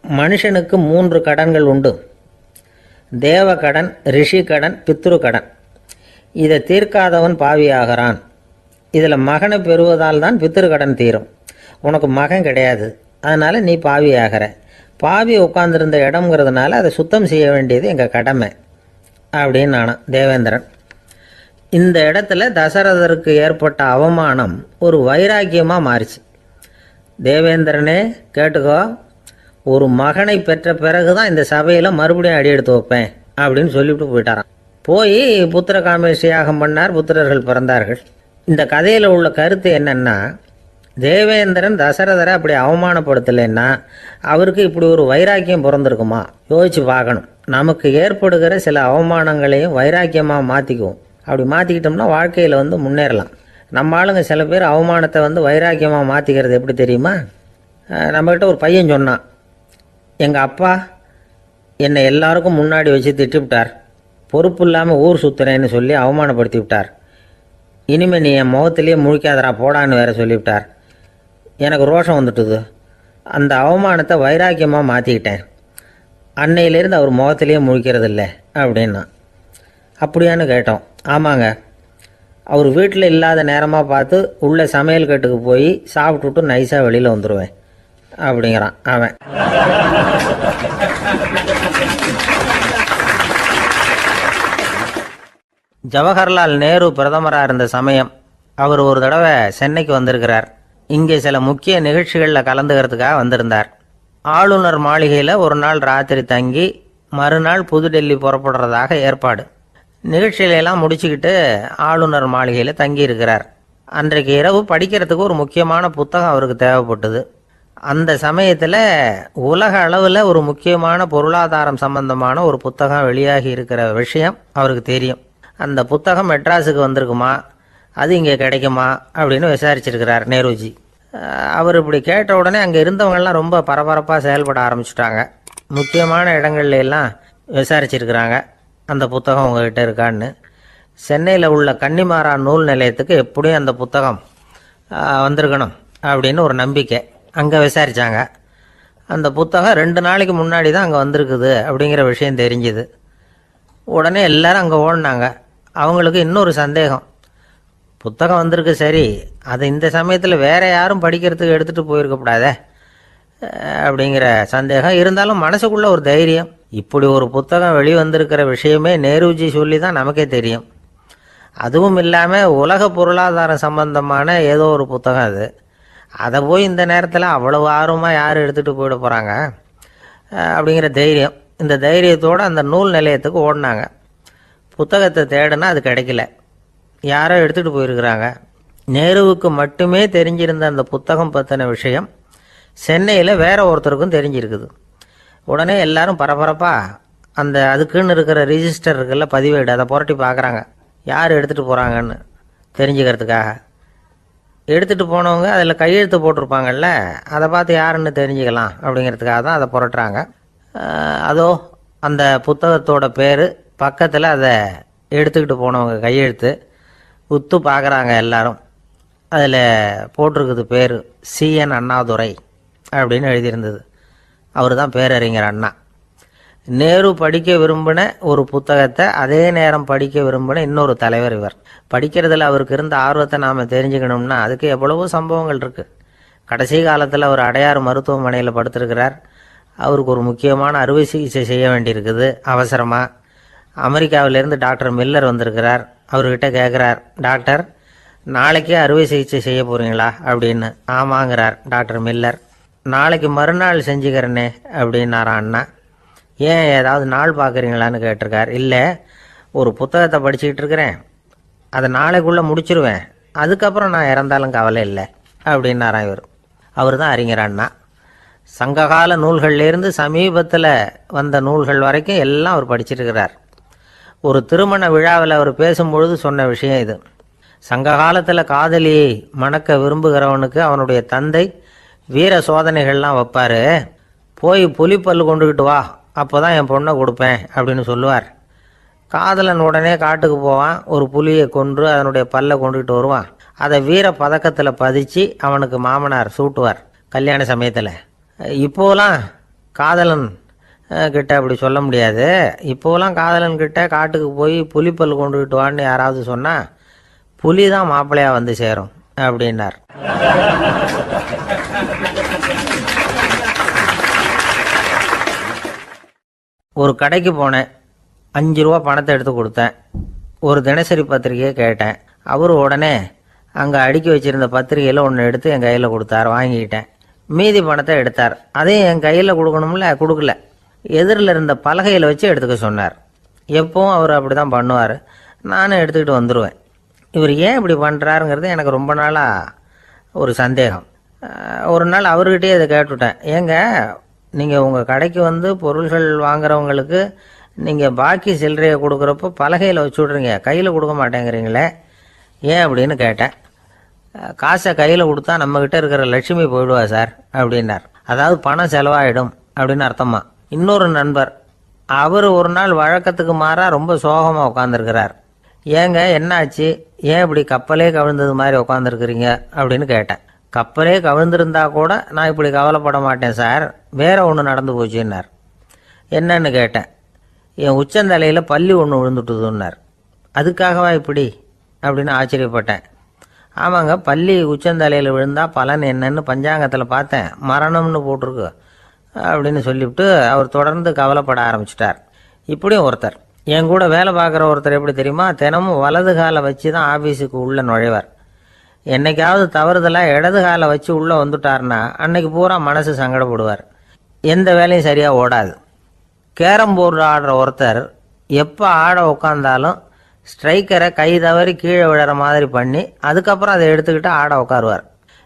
மனுஷனுக்கு 3 கடன்கள் உண்டு. தேவ கடன், ரிஷி கடன், பித்ரு கடன். இதை தீர்க்காதவன் பாவியாகிறான். இதில் மகனை பெறுவதால் தான் பித்ரு கடன் தீரும். உனக்கு மகன் கிடையாது, அதனால் நீ பாவி ஆகிற. பாவி உட்காந்துருந்த இடம்ங்கிறதுனால அதை சுத்தம் செய்ய வேண்டியது எங்கள் கடமை அப்படின்னு நானான் தேவேந்திரன். இந்த இடத்துல தசரதருக்கு ஏற்பட்ட அவமானம் ஒரு வைராக்கியமாக மாறிச்சு. தேவேந்திரனே கேட்டுக்கோ, ஒரு மகனை பெற்ற பிறகு தான் இந்த சபையில் மறுபடியும் அடி எடுத்து வைப்பேன் அப்படின்னு சொல்லிவிட்டு போயிட்டாரான். போய் புத்திர காமேஷ் யாகம் பண்ணார். புத்திரர்கள் பிறந்தார்கள். இந்த கதையில் உள்ள கருத்து என்னன்னா, தேவேந்திரன் தசரதரை அப்படி அவமானப்படுத்தலைன்னா அவருக்கு இப்படி ஒரு வைராக்கியம் பிறந்திருக்குமா? யோசிச்சு பார்க்கணும். நமக்கு ஏற்படுகிற சில அவமானங்களையும் வைராக்கியமாக மாற்றிக்குவோம். அப்படி மாற்றிக்கிட்டோம்னா வாழ்க்கையில் முன்னேறலாம். நம்ம ஆளுங்க சில பேர் அவமானத்தை வைராக்கியமாக மாற்றிக்கிறது எப்படி தெரியுமா? நம்மக்கிட்ட ஒரு பையன் சொன்னான், எங்கள் அப்பா என்னை எல்லாருக்கும் முன்னாடி வச்சு திட்டிவிட்டார், பொறுப்பு இல்லாமல் ஊர் சுற்றுறேன்னு சொல்லி அவமானப்படுத்தி விட்டார். இனிமேல் நீ என் முகத்திலேயே முழிக்காதரா போடான்னு வேற சொல்லிவிட்டார். எனக்கு ரோஷம் வந்துட்டுது. அந்த அவமானத்தை வைராக்கியமாக மாற்றிக்கிட்டேன். அன்னையிலேருந்து அவர் முகத்திலேயே முழிக்கிறதில்ல அப்படின்னா. அப்படியான்னு கேட்டோம். ஆமாங்க, அவர் வீட்டில் இல்லாத நேரமாக பார்த்து உள்ள சமையல் கட்டுக்கு போய் சாப்பிட்டுட்டு நைஸாக வெளியில் வந்துடுவேன் அப்படிங்கிறான் அவன். ஜவஹர்லால் நேரு பிரதமராக இருந்த சமயம் அவர் ஒரு தடவை சென்னைக்கு வந்திருக்கிறார். இங்கே சில முக்கிய நிகழ்ச்சிகளில் கலந்துக்கிறதுக்காக வந்திருந்தார். ஆளுநர் மாளிகையில் ஒரு நாள் ராத்திரி தங்கி மறுநாள் புதுடெல்லி புறப்படுறதாக ஏற்பாடு. நிகழ்ச்சியிலெல்லாம் முடிச்சுக்கிட்டு ஆளுநர் மாளிகையில் தங்கியிருக்கிறார். அன்றைக்கு இரவு படிக்கிறதுக்கு ஒரு முக்கியமான புத்தகம் அவருக்கு தேவைப்பட்டது. அந்த சமயத்தில் உலக அளவில் ஒரு முக்கியமான பொருளாதாரம் சம்பந்தமான ஒரு புத்தகம் வெளியாகி இருக்கிற விஷயம் அவருக்கு தெரியும். அந்த புத்தகம் மெட்ராஸுக்கு வந்திருக்குமா, அது இங்கே கிடைக்குமா அப்படின்னு விசாரிச்சிருக்கிறார் நேருஜி. அவர் இப்படி கேட்ட உடனே அங்கே இருந்தவங்கெல்லாம் ரொம்ப பரபரப்பாக செயல்பட ஆரம்பிச்சுட்டாங்க. முக்கியமான இடங்கள்ல எல்லாம் விசாரிச்சிருக்கிறாங்க அந்த புத்தகம் உங்ககிட்ட இருக்கான்னு. சென்னையில் உள்ள கன்னிமாரா நூல் நிலையத்துக்கு எப்படியும் அந்த புத்தகம் வந்திருக்கணும் அப்படின்னு ஒரு நம்பிக்கை. அங்கே விசாரித்தாங்க. அந்த புத்தகம் 2 நாளைக்கு முன்னாடி தான் அங்கே வந்திருக்குது அப்படிங்கிற விஷயம் தெரிஞ்சுது. உடனே எல்லாரும் அங்கே ஓடினாங்க. அவங்களுக்கு இன்னொரு சந்தேகம். புத்தகம் வந்திருக்கு சரி, அது இந்த சமயத்தில் வேற யாரும் படிக்கிறதுக்கு எடுத்துகிட்டு போயிருக்கக்கூடாதே அப்படிங்கிற சந்தேகம் இருந்தாலும் மனசுக்குள்ள ஒரு தைரியம். இப்படி ஒரு புத்தகம் வெளிவந்திருக்கிற விஷயமே நேருஜி சொல்லி தான் நமக்கே தெரியும். அதுவும் இல்லாமல் உலக பொருளாதாரம் சம்பந்தமான ஏதோ ஒரு புத்தகம் அது. அதை போய் இந்த நேரத்தில் அவ்வளவு ஆர்வமாக யார் எடுத்துகிட்டு போயிட போகிறாங்க அப்படிங்கிற தைரியம். இந்த தைரியத்தோடு அந்த நூல் நிலையத்துக்கு ஓடினாங்க. புத்தகத்தை தேடினா அது கிடைக்கல. யாரோ எடுத்துகிட்டு போயிருக்கிறாங்க. நேருவுக்கு மட்டுமே தெரிஞ்சிருந்த அந்த புத்தகம் பற்றின விஷயம் சென்னையில் வேற ஒருத்தருக்கும் தெரிஞ்சிருக்குது. உடனே எல்லாரும் பரபரப்பாக அதுக்குன்னு இருக்கிற ரிஜிஸ்டர் இருக்குல்ல, பதிவேடு, அதை புரட்டி பார்க்குறாங்க யார் எடுத்துகிட்டு போகிறாங்கன்னு தெரிஞ்சுக்கிறதுக்காக. எடுத்துகிட்டு போனவங்க அதில் கையெழுத்து போட்டிருப்பாங்கல்ல, அதை பார்த்து யாருன்னு தெரிஞ்சுக்கலாம் அப்படிங்கிறதுக்காக தான் அதை புரட்டுறாங்க. அதோ அந்த புத்தகத்தோட பேர் பக்கத்தில் அதை எடுத்துக்கிட்டு போனவங்க கையெழுத்து உத்து பார்க்குறாங்க எல்லாரும். அதில் போட்டிருக்குது பேர் CN அண்ணாதுரை அப்படின்னு எழுதியிருந்தது. அவர் தான் பேரறிஞர் அண்ணா. நேரு படிக்க விரும்பின ஒரு புத்தகத்தை அதே நேரம் படிக்க விரும்பின இன்னொரு தலைவர் இவர். படிக்கிறதுல அவருக்கு இருந்த ஆர்வத்தை நாம் தெரிஞ்சுக்கணும்னா அதுக்கு எவ்வளவோ சம்பவங்கள் இருக்குது. கடைசி காலத்தில் அவர் அடையாறு மருத்துவமனையில் படுத்திருக்கிறார். அவருக்கு ஒரு முக்கியமான அறுவை சிகிச்சை செய்ய வேண்டியிருக்குது அவசரமாக. அமெரிக்காவிலேருந்து டாக்டர் மில்லர் வந்திருக்கிறார். அவர்கிட்ட கேட்குறார், டாக்டர் நாளைக்கே அறுவை சிகிச்சை செய்ய போகிறீங்களா அப்படின்னு. ஆமாங்கிறார் டாக்டர் மில்லர். நாளைக்கு மறுநாள் செஞ்சுக்கிறேனே அப்படின்னாரான் அண்ணா. ஏன் ஏதாவது நாள் பார்க்குறீங்களான்னு கேட்டிருக்கார். இல்லை, ஒரு புத்தகத்தை படிச்சுக்கிட்டு இருக்கிறேன், அதை நாளைக்குள்ளே முடிச்சிருவேன், அதுக்கப்புறம் நான் இறந்தாலும் கவலை இல்லை அப்படின்னாரான் இவர். அவர் தான் அறிஞர் அண்ணா. சங்ககால நூல்கள்லேருந்து சமீபத்தில் வந்த நூல்கள் வரைக்கும் எல்லாம் அவர் படிச்சிருக்கிறார். ஒரு திருமண விழாவில் அவர் பேசும்பொழுது சொன்ன விஷயம் இது. சங்க காலத்தில் காதலியை மணக்க விரும்புகிறவனுக்கு அவனுடைய தந்தை வீர சோதனைகள்லாம் வைப்பார். போய் புலிப்பல் கொண்டுக்கிட்டு வா, அப்போ தான் என் பொண்ணை கொடுப்பேன் அப்படின்னு சொல்லுவார். காதலன் உடனே காட்டுக்கு போவான், ஒரு புலியை கொன்று அதனுடைய பல்லை கொண்டுக்கிட்டு வருவான். அதை வீர பதக்கத்தில் பதிச்சு அவனுக்கு மாமனார் சூட்டுவார் கல்யாண சமயத்தில். இப்போலாம் காதலன் கிட்ட அப்படி சொல்ல முடியாது. இப்போலாம் காதலன் கிட்ட காட்டுக்கு போய் புலிப்பல் கொண்டுக்கிட்டு வான்னு யாராவது சொன்னால் புலி தான் மாப்பிள்ளையாக வந்து சேரும் அப்படின்னார். ஒரு கடைக்கு போனேன், 5 ரூபா பணத்தை எடுத்து கொடுத்தேன். ஒரு தினசரி பத்திரிகையை கேட்டேன். அவர் உடனே அங்கே அடுக்கி வச்சிருந்த பத்திரிகையில் ஒன்று எடுத்து என் கையில் கொடுத்தார். வாங்கிக்கிட்டேன். மீதி பணத்தை எடுத்தார். அதையும் என் கையில் கொடுக்கணும்ல, கொடுக்கல. எதிரில் இருந்த பலகையில் வச்சு எடுத்துக்க சொன்னார். எப்பவும் அவர் அப்படி தான் பண்ணுவார். நானும் எடுத்துக்கிட்டு வந்துடுவேன். இவர் ஏன் இப்படி பண்ணுறாருங்கிறது எனக்கு ரொம்ப நாளாக ஒரு சந்தேகம். ஒரு நாள் அவர்கிட்டயே இதை கேட்டுவிட்டேன். ஏங்க, நீங்கள் உங்கள் கடைக்கு வந்து பொருள்கள் வாங்குறவங்களுக்கு நீங்கள் பாக்கி சில்லறையை கொடுக்குறப்போ பலகையில் வச்சு விட்றீங்க, கையில் கொடுக்க மாட்டேங்கிறீங்களே, ஏன் அப்படின்னு கேட்டேன். காசை கையில் கொடுத்தா நம்மக்கிட்ட இருக்கிற லட்சுமி போயிடுவா சார் அப்படின்னார். அதாவது பணம் செலவாயிடும் அப்படின்னு அர்த்தமா. இன்னொரு நண்பர், அவர் ஒரு நாள் வழக்கத்துக்கு மாறாக ரொம்ப சோகமாக உட்காந்துருக்கிறார். ஏங்க என்னாச்சு, ஏன் இப்படி கப்பலே கவிழ்ந்தது மாதிரி உட்காந்துருக்குறீங்க அப்படின்னு கேட்டேன். கப்பலே கவிழ்ந்திருந்தா கூட நான் இப்படி கவலைப்பட மாட்டேன் சார், வேற ஒன்று நடந்து போச்சுன்னார். என்னன்னு கேட்டேன். என் உச்சந்தலையில் பள்ளி ஒன்று விழுந்துட்டுதுன்னார். அதுக்காகவா இப்படி அப்படின்னு ஆச்சரியப்பட்டேன். ஆமாங்க, பள்ளி உச்சந்தலையில் விழுந்தால் பலன் என்னன்னு பஞ்சாங்கத்தில் பார்த்தேன், மரணம்னு போட்டிருக்கு அப்படின்னு சொல்லிவிட்டு அவர் தொடர்ந்து கவலைப்பட ஆரம்பிச்சிட்டார். இப்படியும் ஒருத்தர், என் கூட வேலை பார்க்குற ஒருத்தர் எப்படி தெரியுமா, தினமும் வலது காலை வச்சு தான் ஆஃபீஸுக்கு உள்ளே நுழைவார். என்னைக்காவது தவறுதலாக இடது காலை வச்சு உள்ளே வந்துட்டார்னா அன்னைக்கு பூரா மனசு சங்கடப்படுவார். எந்த வேலையும் சரியாக ஓடாது. கேரம் போர்டு ஆடுற ஒருத்தர் எப்போ ஆட உட்காந்தாலும் ஸ்ட்ரைக்கரை கை தவறி கீழே விழுற மாதிரி பண்ணி அதுக்கப்புறம் அதை எடுத்துக்கிட்டு ஆட உட்காருவார்.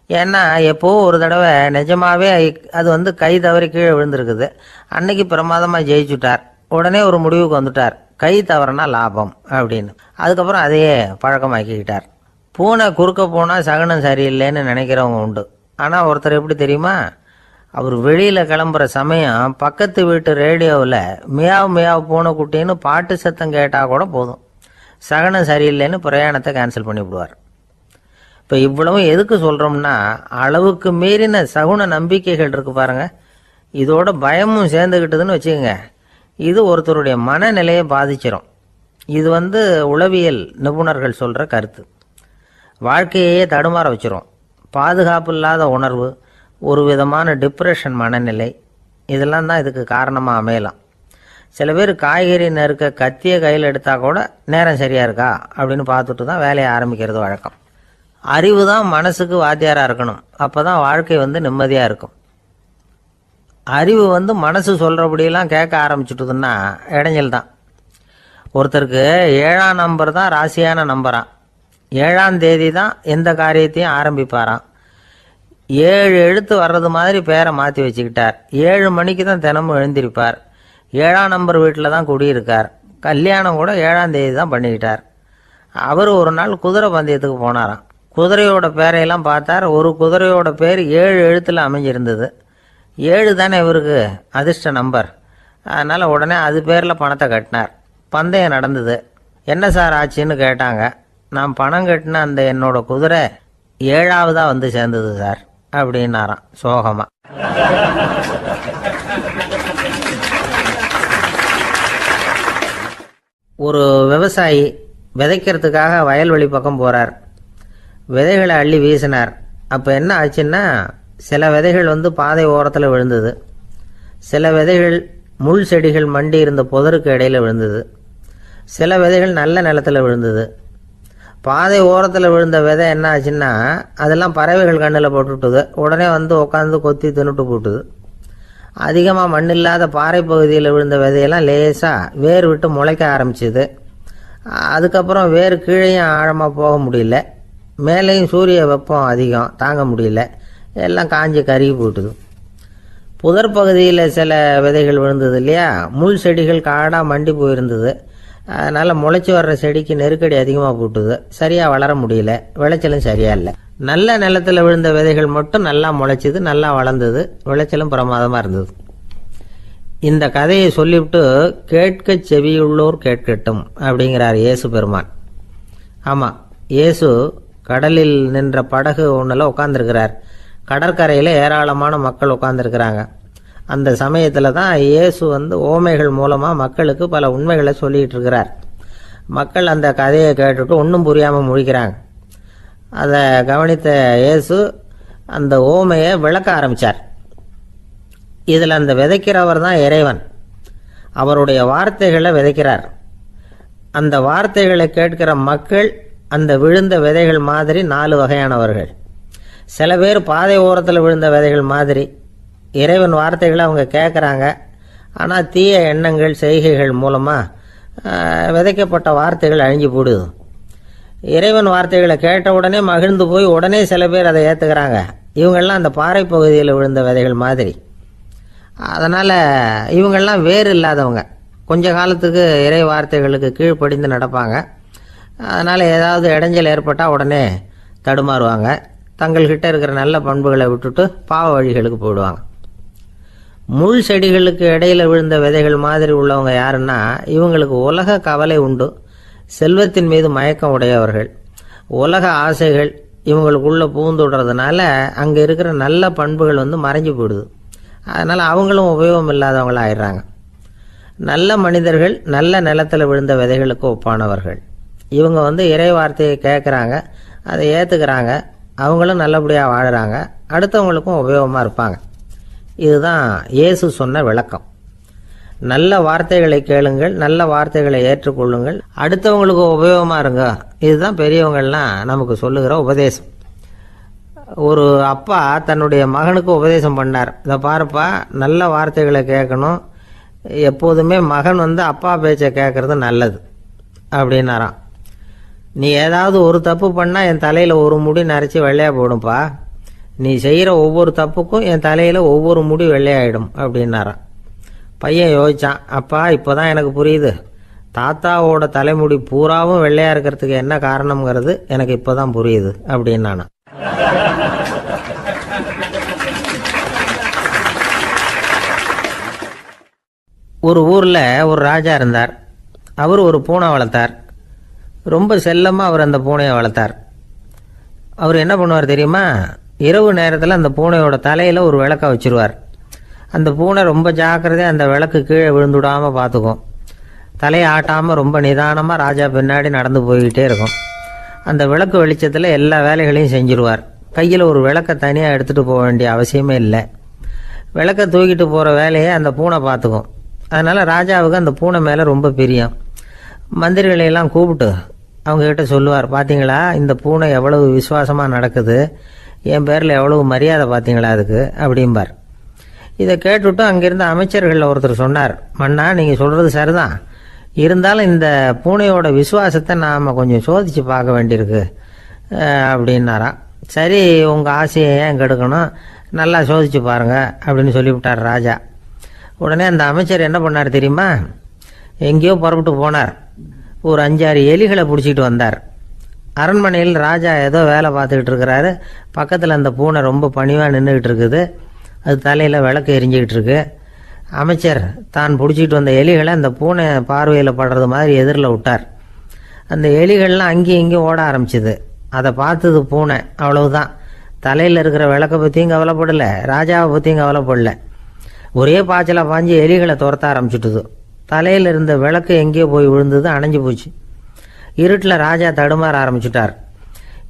ஏன்னா எப்போவோ ஒரு தடவை நிஜமாகவே அது கை தவறி கீழே விழுந்திருக்குது. அன்னைக்கு பிரமாதமாக ஜெயிச்சுட்டார். உடனே ஒரு முடிவுக்கு வந்துட்டார், கை தவறுனா லாபம் அப்படின்னு. அதுக்கப்புறம் அதையே பழக்கமாக்கிக்கிட்டார். பூனை குறுக்க போனால் சகுனம் சரியில்லைன்னு நினைக்கிறவங்க உண்டு. ஆனால் ஒருத்தர் எப்படி தெரியுமா, அவர் வெளியில் கிளம்புற சமயம் பக்கத்து வீட்டு ரேடியோவில் மியாவ் மியாவ் பூனை குட்டின்னு பாட்டு சத்தம் கேட்டால் கூட போதும், சகுனம் சரியில்லைன்னு பிரயாணத்தை கேன்சல் பண்ணிவிடுவார். இப்போ இவ்வளவும் எதுக்கு சொல்கிறோம்னா, அளவுக்கு மீறின சகுன நம்பிக்கைகள் இருக்குது பாருங்கள், இதோட பயமும் சேர்ந்துக்கிட்டதுன்னு வச்சுக்கோங்க, இது ஒருத்தருடைய மனநிலையை பாதிச்சிடும். இது உளவியல் நிபுணர்கள் சொல்கிற கருத்து. வாழ்க்கையே தடுமாற வச்சிரும். பாதுகாப்பு இல்லாத உணர்வு, ஒரு விதமான டிப்ரெஷன் மனநிலை, இதெல்லாம் தான் இதுக்கு காரணமாக அமையலாம். சில பேர் காய்கறி நறுக்க கத்தியை கையில் எடுத்தால் கூட நேரம் சரியாக இருக்கா அப்படின்னு பார்த்துட்டு தான் வேலையை ஆரம்பிக்கிறது வழக்கம். அறிவு தான் மனசுக்கு வாத்தியாராக இருக்கணும். அப்போ தான் வாழ்க்கை நிம்மதியாக இருக்கும். அறிவு மனசு சொல்கிறபடியெல்லாம் கேட்க ஆரம்பிச்சுட்டுதுன்னா இடைஞ்சல் தான். ஒருத்தருக்கு 7ஆம் நம்பர் தான் ராசியான நம்பரான். 7ஆம் தேதி தான் எந்த காரியத்தையும் ஆரம்பிப்பாராம். 7 எழுத்து வர்றது மாதிரி பேரை மாற்றி வச்சுக்கிட்டார். 7 மணிக்கு தான் தினமும் எழுந்திருப்பார். 7ஆம் நம்பர் வீட்டில் தான் குடியிருக்கார். கல்யாணம் கூட 7ஆம் தேதி தான் பண்ணிக்கிட்டார். அவர் ஒரு நாள் குதிரை பந்தயத்துக்கு போனாராம். குதிரையோட பேரையெல்லாம் பார்த்தார். ஒரு குதிரையோட பேர் 7 எழுத்தில் அமைஞ்சிருந்தது. 7 தானே இவருக்கு அதிர்ஷ்ட நம்பர். அதனால் உடனே அது பேரில் பணத்தை கட்டினார். பந்தயம் நடந்தது. என்ன சார் ஆச்சுன்னு கேட்டாங்க. நான் பணம் கட்டின அந்த என்னோட குதிரை 7ஆவதாக சேர்ந்தது சார் அப்படின்னாராம் சோகமாக. ஒரு விவசாயி விதைக்கிறதுக்காக வயல்வெளி பக்கம் போகிறார். விதைகளை அள்ளி வீசினார். அப்போ என்ன ஆச்சுன்னா, சில விதைகள் பாதை ஓரத்தில் விழுந்தது. சில விதைகள் முள் செடிகள் மண்டி இருந்த புதருக்கு இடையில் விழுந்தது. சில விதைகள் நல்ல நிலத்தில் விழுந்தது. பாதை ஓரத்தில் விழுந்த விதை என்ன ஆச்சுன்னா, அதெல்லாம் பறவைகள் கண்ணில் போட்டுவிட்டுது. உடனே உட்காந்து கொத்தி தின்னுட்டு போட்டுது. அதிகமாக மண் இல்லாத பாறை பகுதியில் விழுந்த விதையெல்லாம் லேசாக வேர் விட்டு முளைக்க ஆரம்பிச்சிது. அதுக்கப்புறம் வேர் கீழேயும் ஆழமாக போக முடியல. மேலேயும் சூரிய வெப்பம் அதிகம் தாங்க முடியல. எல்லாம் காஞ்சி கருகி போட்டுது. புதர் பகுதியில் சில விதைகள் விழுந்தது இல்லையா, முள் செடிகள் காடாக மண்டி போயிருந்தது. அதனால் முளைச்சி வர்ற செடிக்கு நெருக்கடி அதிகமாக போட்டுது. சரியாக வளர முடியல. விளைச்சலும் சரியாக இல்லை. நல்ல நிலத்தில் விழுந்த விதைகள் மட்டும் நல்லா முளைச்சிது, நல்லா வளர்ந்தது. விளைச்சலும் பிரமாதமாக இருந்தது. இந்த கதையை சொல்லிவிட்டு கேட்க செவியுள்ளோர் கேட்கட்டும் அப்படிங்கிறார் இயேசு பெருமான். ஆமாம், இயேசு கடலில் நின்ற படகு ஒன்றில் உட்காந்துருக்கிறார். கடற்கரையில் ஏராளமான மக்கள் உட்காந்துருக்கிறாங்க. அந்த சமயத்தில் தான் இயேசு ஓமைகள் மூலமாக மக்களுக்கு பல உண்மைகளை சொல்லிகிட்டு இருக்கிறார். மக்கள் அந்த கதையை கேட்டுட்டு ஒன்றும் புரியாமல் முழிக்கிறாங்க. அதை கவனித்த இயேசு அந்த ஓமையை விளக்க ஆரம்பித்தார். இதில் அந்த விதைக்கிறவர் தான் இறைவன். அவருடைய வார்த்தைகளை விதைக்கிறார். அந்த வார்த்தைகளை கேட்கிற மக்கள் அந்த விழுந்த விதைகள் மாதிரி 4 வகையானவர்கள். சில பேர் பாதை ஓரத்தில் விழுந்த விதைகள் மாதிரி இறைவன் வார்த்தைகளை அவங்க கேட்குறாங்க. ஆனால் தீய எண்ணங்கள் செய்கைகள் மூலமாக விதைக்கப்பட்ட வார்த்தைகள் அழிஞ்சு போடுது. இறைவன் வார்த்தைகளை கேட்ட உடனே மகிழ்ந்து போய் உடனே சில பேர் அதை ஏற்றுக்கிறாங்க. இவங்கெல்லாம் அந்த பாறை பகுதியில் விழுந்த விதைகள் மாதிரி. அதனால் இவங்கெல்லாம் வேறு இல்லாதவங்க. கொஞ்ச காலத்துக்கு இறை வார்த்தைகளுக்கு கீழ்ப்படிந்து நடப்பாங்க. அதனால் ஏதாவது இடைஞ்சல் ஏற்பட்டால் உடனே தடுமாறுவாங்க. தங்கள்கிட்ட இருக்கிற நல்ல பண்புகளை விட்டுட்டு பாவ வழிகளுக்கு போயிடுவாங்க. முள் செடிகளுக்கு இடையில் விழுந்த விதைகள் மாதிரி உள்ளவங்க யாருன்னா, இவங்களுக்கு உலக கவலை உண்டு. செல்வத்தின் மீது மயக்கம் உடையவர்கள். உலக ஆசைகள் இவங்களுக்குள்ளே பூந்துடுறதுனால அங்கே இருக்கிற நல்ல பண்புகள் மறைஞ்சு போயிடுது. அதனால் அவங்களும் உபயோகம் இல்லாதவங்களாக ஆயிடுறாங்க. நல்ல மனிதர்கள் நல்ல நிலத்தில் விழுந்த விதைகளுக்கு ஒப்பானவர்கள். இவங்க இறை வார்த்தையை கேட்குறாங்க, அதை ஏற்றுக்கிறாங்க. அவங்களும் நல்லபடியாக வாழுறாங்க, அடுத்தவங்களுக்கும் உபயோகமாக இருப்பாங்க. இதுதான் இயேசு சொன்ன விளக்கம். நல்ல வார்த்தைகளை கேளுங்கள், நல்ல வார்த்தைகளை ஏற்றுக்கொள்ளுங்கள், அடுத்தவங்களுக்கு உபயோகமாக இருங்க. இதுதான் பெரியவங்கள்லாம் நமக்கு சொல்லுகிற உபதேசம். ஒரு அப்பா தன்னுடைய மகனுக்கு உபதேசம் பண்ணார். இதை பாருப்பா, நல்ல வார்த்தைகளை கேட்கணும், எப்போதுமே மகன் அப்பா பேச்சை கேட்கறது நல்லது அப்படின்னாராம். நீ ஏதாவது ஒரு தப்பு பண்ணால் என் தலையில் ஒரு முடி நரைச்சி வெள்ளையாக போடும்பா. நீ செய்கிற ஒவ்வொரு தப்புக்கும் என் தலையில் ஒவ்வொரு முடி வெள்ளையாயிடும் அப்படின்னாராம். பையன் யோசிச்சான், அப்பா இப்போ தான் எனக்கு புரியுது, தாத்தாவோட தலைமுடி பூராவும் வெள்ளையாக இருக்கிறதுக்கு என்ன காரணம்ங்கிறது எனக்கு இப்போ தான் புரியுது அப்படின்னானா. ஒரு ஊரில் ஒரு ராஜா இருந்தார். அவர் ஒரு பூனை வளர்த்தார். ரொம்ப செல்லமாக அவர் அந்த பூனையை வளர்த்தார். அவர் என்ன பண்ணுவார் தெரியுமா, இரவு நேரத்தில் அந்த பூனையோட தலையில் ஒரு விளக்கை வச்சுருவார். அந்த பூனை ரொம்ப ஜாக்கிரதையாக அந்த விளக்கு கீழே விழுந்துடாமல் பார்த்துக்கும். தலையை ஆட்டாமல் ரொம்ப நிதானமாக ராஜா பின்னாடி நடந்து போய்கிட்டே இருக்கும். அந்த விளக்கு வெளிச்சத்தில் எல்லா வேலைகளையும் செஞ்சுருவார். கையில் ஒரு விளக்கை தனியாக எடுத்துகிட்டு போக வேண்டிய அவசியமே இல்லை. விளக்கை தூக்கிட்டு போகிற வேலையை அந்த பூனை பார்த்துக்கும். அதனால் ராஜாவுக்கு அந்த பூனை மேலே ரொம்ப பிரியம். மந்திரிகளையெல்லாம் கூப்பிட்டு அவங்கக்கிட்ட சொல்லுவார், பார்த்தீங்களா இந்த பூனை எவ்வளவு விசுவாசமாக நடக்குது, என் பேரில் எவ்வளவு மரியாதை பார்த்தீங்களா அதுக்கு அப்படிம்பார். இதை கேட்டுவிட்டு அங்கேருந்து அமைச்சர்களில் ஒருத்தர் சொன்னார், மன்னா நீங்கள் சொல்கிறது சரிதான், இருந்தாலும் இந்த பூனையோட விசுவாசத்தை நாம் கொஞ்சம் சோதித்து பார்க்க வேண்டியிருக்கு அப்படின்னாராம். சரி, உங்கள் ஆசையை ஏன் கெடுக்கணும், நல்லா சோதிச்சு பாருங்க அப்படின்னு சொல்லிவிட்டார் ராஜா. உடனே அந்த அமைச்சர் என்ன பண்ணார் தெரியுமா, எங்கேயோ புறப்பட்டு போனார். ஒரு 5-6 எலிகளை பிடிச்சிட்டு வந்தார். அரண்மனையில் ராஜா ஏதோ வேலை பார்த்துக்கிட்டு இருக்கிறாரு. பக்கத்தில் அந்த பூனை ரொம்ப பணிவாக நின்றுக்கிட்டு இருக்குது. அது தலையில் விளக்கு எரிஞ்சிக்கிட்டு இருக்கு. அமைச்சர் தான் பிடிச்சிட்டு வந்த எலிகளை அந்த பூனை பார்வையில் படுறது மாதிரி எதிரில் விட்டார். அந்த எலிகள்லாம் அங்கேயும் இங்கேயும் ஓட ஆரம்பிச்சிது. அதை பார்த்தது பூனை, அவ்வளவுதான். தலையில் இருக்கிற விளக்கை பற்றியும் கவலைப்படலை, ராஜாவை பற்றியும் கவலைப்படலை. ஒரே பாய்ச்சலாக பாஞ்சு எலிகளை துரத்த ஆரம்பிச்சுட்டுது. தலையில் இருந்த விளக்கு எங்கேயோ போய் விழுந்தது, அணைஞ்சு போச்சு. இருட்டில் ராஜா தடுமாற ஆரம்பிச்சுட்டார்.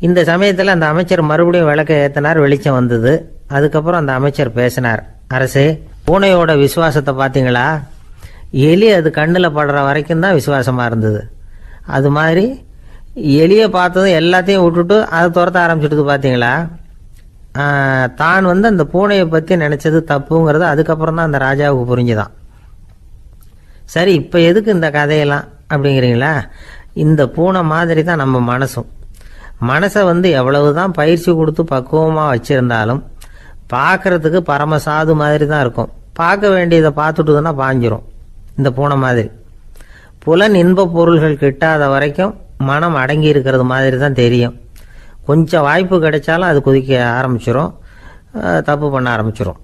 இந்த சமயத்தில் அந்த அமைச்சர் மறுபடியும் விளக்கை ஏற்றினார். வெளிச்சம் வந்தது. அதுக்கப்புறம் அந்த அமைச்சர் பேசினார், அரசே, பூனையோட விசுவாசத்தை பார்த்தீங்களா, எலி அது கண்ணில் படுற வரைக்கும் தான் விசுவாசமாக இருந்தது. அது மாதிரி எலியை பார்த்ததும் எல்லாத்தையும் விட்டுட்டு அதை துரத்த ஆரம்பிச்சுட்டு பார்த்தீங்களா. தான் அந்த பூனையை பற்றி நினச்சது தப்புங்கிறது அதுக்கப்புறம் தான் அந்த ராஜாவுக்கு புரிஞ்சுதான். சரி, இப்போ எதுக்கு இந்த கதையெல்லாம் அப்படிங்கிறீங்களா. இந்த பூனை மாதிரி தான் நம்ம மனசும். மனசை எவ்வளவு தான் பயிற்சி கொடுத்து பக்குவமாக வச்சுருந்தாலும் பார்க்குறதுக்கு பரமசாது மாதிரி தான் இருக்கும். பார்க்க வேண்டியதை பார்த்துட்டுதுன்னா பாஞ்சிரும். இந்த பூனை மாதிரி புலன் இன்ப பொருள்கள் கிட்டாத வரைக்கும் மனம் அடங்கி இருக்கிறது மாதிரி தான் தெரியும். கொஞ்சம் வாய்ப்பு கிடைச்சாலும் அது குதிக்க ஆரம்பிச்சிடும், தப்பு பண்ண ஆரம்பிச்சிடும்.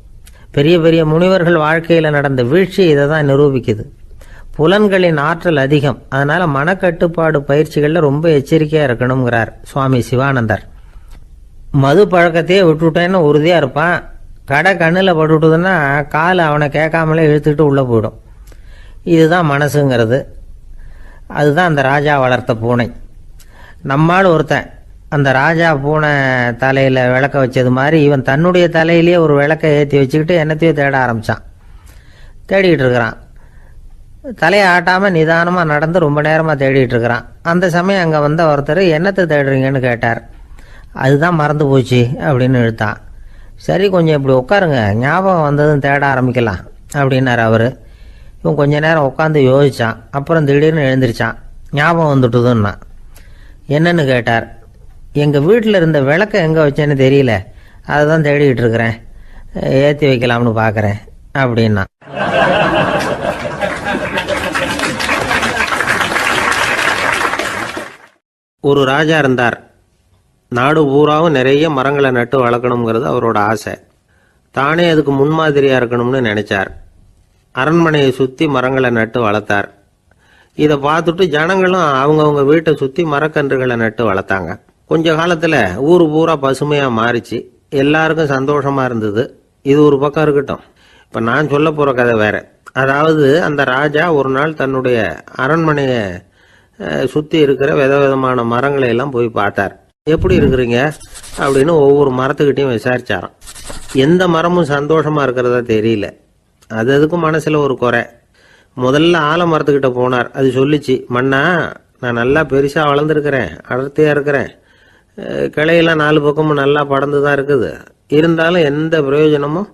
பெரிய பெரிய முனிவர்கள் வாழ்க்கையில் நடந்த வீழ்ச்சி இதை தான் நிரூபிக்குது. புலன்களின் ஆற்றல் அதிகம், அதனால் மனக்கட்டுப்பாடு பயிற்சிகளில் ரொம்ப எச்சரிக்கையாக இருக்கணுங்கிறார் சுவாமி சிவானந்தர். மது பழக்கத்தையே விட்டுவிட்டேன்னு உறுதியாக இருப்பான். கடை கண்ணில் பட்டுவிட்டதுன்னா கால் அவனை கேட்காமலே இழுத்துக்கிட்டு உள்ளே போயிடும். இதுதான் மனசுங்கிறது. அதுதான் அந்த ராஜா வளர்த்த பூனை. நம்மால் ஒருத்தன் அந்த ராஜா பூனை தலையில் விளக்க வச்சது மாதிரி இவன் தன்னுடைய தலையிலேயே ஒரு விளக்கை ஏற்றி வச்சுக்கிட்டு என்னத்தையோ தேட ஆரம்பித்தான். தேடிக்கிட்டு இருக்கிறான். தலையை ஆட்டாமல் நிதானமாக நடந்து ரொம்ப நேரமாக தேடிட்டு இருக்கிறான். அந்த சமயம் அங்கே வந்த ஒருத்தர், என்னத்தை தேடுறீங்கன்னு கேட்டார். அதுதான் மறந்து போச்சு அப்படின்னு இழுத்தான். சரி, கொஞ்சம் இப்படி உட்காருங்க, ஞாபகம் வந்ததும் தேட ஆரம்பிக்கலாம் அப்படின்னார் அவர். இவன் கொஞ்ச நேரம் உட்காந்து யோசித்தான். அப்புறம் திடீர்னு எழுந்திரிச்சான். ஞாபகம் வந்துட்டுதுன்னா. என்னன்னு கேட்டார். எங்கள் வீட்டில் இருந்த விளக்கை எங்கே வச்சேன்னு தெரியல, அதை தான் தேடிக்கிட்டு இருக்கிறேன், ஏற்றி வைக்கலாம்னு பார்க்குறேன் அப்படின்னா. ஒரு ராஜா இருந்தார். நாடு பூராவும் நிறைய மரங்களை நட்டு வளர்க்கணுங்கிறது அவரோட ஆசை. தானே அதுக்கு முன்மாதிரியாக இருக்கணும்னு நினைச்சார். அரண்மனையை சுற்றி மரங்களை நட்டு வளர்த்தார். இதை பார்த்துட்டு ஜனங்களும் அவங்கவுங்க வீட்டை சுற்றி மரக்கன்றுகளை நட்டு வளர்த்தாங்க. கொஞ்ச காலத்தில் ஊர் பூரா பசுமையாக மாறிச்சு. எல்லாருக்கும் சந்தோஷமாக இருந்தது. இது ஒரு பக்கம் இருக்கட்டும். இப்போ நான் சொல்ல போகிற கதை வேற. அதாவது அந்த ராஜா ஒரு நாள் தன்னுடைய அரண்மனையை சுற்றி இருக்கிற விதவிதமான மரங்களை எல்லாம் போய் பார்த்தார். எப்படி இருக்கிறீங்க அப்படின்னு ஒவ்வொரு மரத்துக்கிட்டையும் விசாரிச்சாராம். எந்த மரமும் சந்தோஷமாக இருக்கிறதா தெரியல. அது அதுக்கும் மனசில் ஒரு குறை. முதல்ல ஆலமரத்துக்கிட்ட போனார். அது சொல்லிச்சு, மண்ணா, நான் நல்லா பெருசாக வளர்ந்துருக்கிறேன், அடர்த்தியாக இருக்கிறேன், கிளையெல்லாம் 4 பக்கமும் நல்லா படர்ந்து தான் இருக்குது, இருந்தாலும் எந்த பிரயோஜனமும்